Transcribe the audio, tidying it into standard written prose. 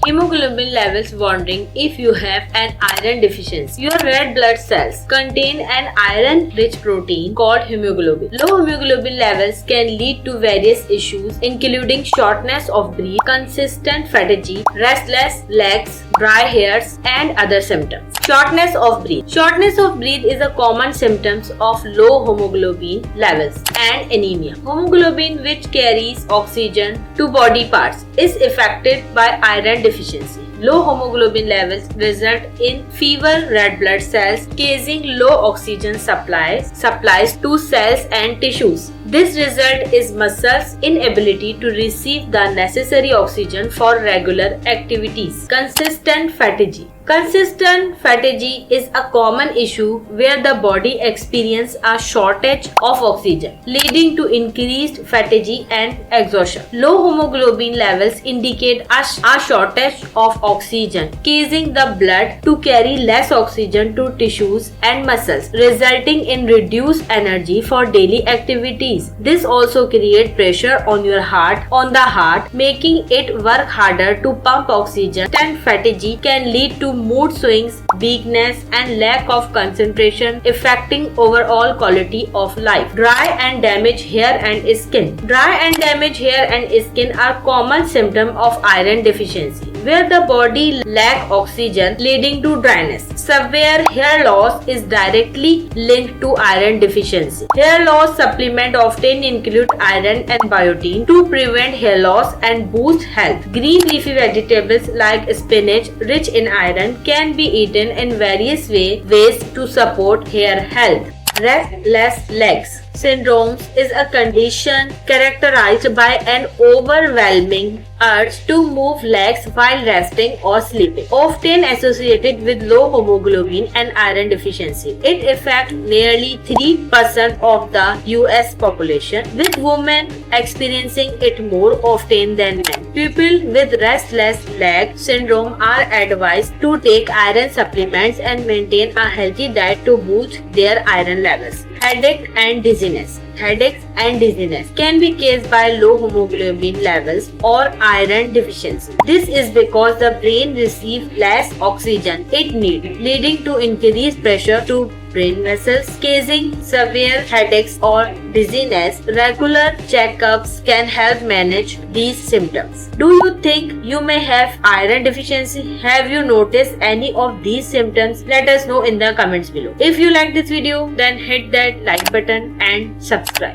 Hemoglobin levels wondering if you have an iron deficiency. Your red blood cells contain an iron-rich protein called hemoglobin. Low hemoglobin levels can lead to various issues including shortness of breath, consistent fatigue, restless legs, dry hairs, and other symptoms. Shortness of breath. Shortness of breath is a common symptom of low hemoglobin levels and anemia. Hemoglobin, which carries oxygen to body parts, is affected by iron deficiency. Low hemoglobin levels result in fewer red blood cells, causing low oxygen supplies to cells and tissues. This result is muscles' inability to receive the necessary oxygen for regular activities. Consistent fatigue. Consistent fatigue is a common issue where the body experiences a shortage of oxygen, leading to increased fatigue and exhaustion. Low hemoglobin levels indicate a shortage of oxygen, causing the blood to carry less oxygen to tissues and muscles, resulting in reduced energy for daily activities. This also creates pressure on the heart, making it work harder to pump oxygen. Constant fatigue can lead to mood swings, weakness, and lack of concentration, affecting overall quality of life. Dry and damaged hair and skin. Dry and damaged hair and skin are common symptoms of iron deficiency, where the body lacks oxygen, leading to dryness. Severe hair loss is directly linked to iron deficiency. Hair loss supplements often include iron and biotin to prevent hair loss and boost health. Green leafy vegetables like spinach, rich in iron, can be eaten in various ways to support hair health. Restless legs syndrome is a condition characterized by an overwhelming urge to move legs while resting or sleeping, often associated with low hemoglobin and iron deficiency. It affects nearly 3% of the US population, with women experiencing it more often than men. People with restless leg syndrome are advised to take iron supplements and maintain a healthy diet to boost their iron levels. Headache and dizziness. Headaches and dizziness can be caused by low hemoglobin levels or iron deficiency. This is because the brain receives less oxygen it needs, leading to increased pressure to brain vessels, causing severe headaches or dizziness. Regular checkups can help manage these symptoms. Do you think you may have iron deficiency? Have you noticed any of these symptoms? Let us know in the comments below. If you like this video, then hit that like button and subscribe.